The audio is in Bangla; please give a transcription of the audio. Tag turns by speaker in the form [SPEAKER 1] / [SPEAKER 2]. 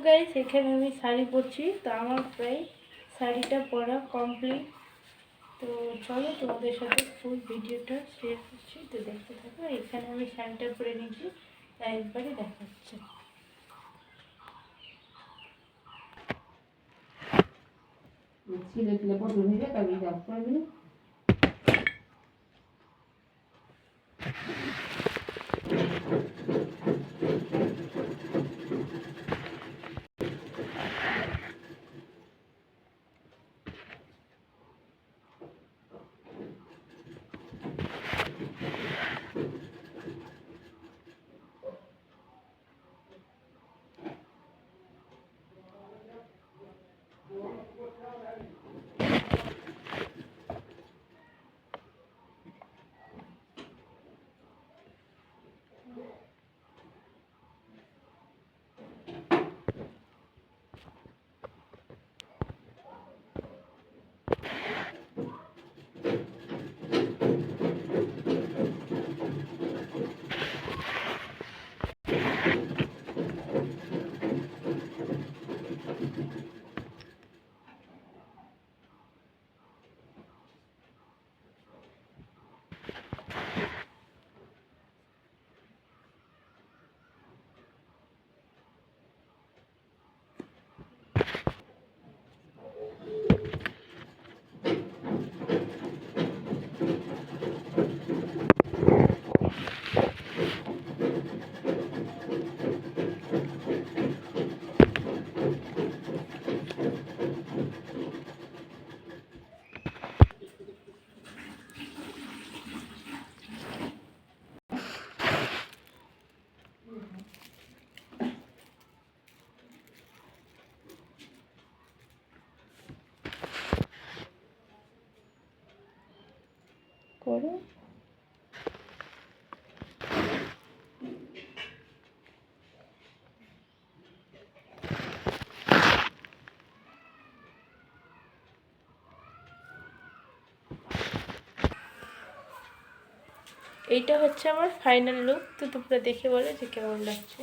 [SPEAKER 1] গাইস, এখানে আমি শাড়ি পরছি। তো আমার প্রায় শাড়িটা পরা কমপ্লিট। তো চলো তোমাদের সাথে ফুল ভিডিওটা শেয়ার করছি, তো দেখতে থাকো। এখানে আমি শাড়িটা পরে নিয়েছি, তাই একবারে দেখাচ্ছে।
[SPEAKER 2] ছিলে ছিলে পটল ভেজে তারপরে জব করে দিলে
[SPEAKER 1] করো। এইটা হচ্ছে আমার ফাইনাল লুক। তো তোমরা দেখে বলো যে কেমন লাগছে।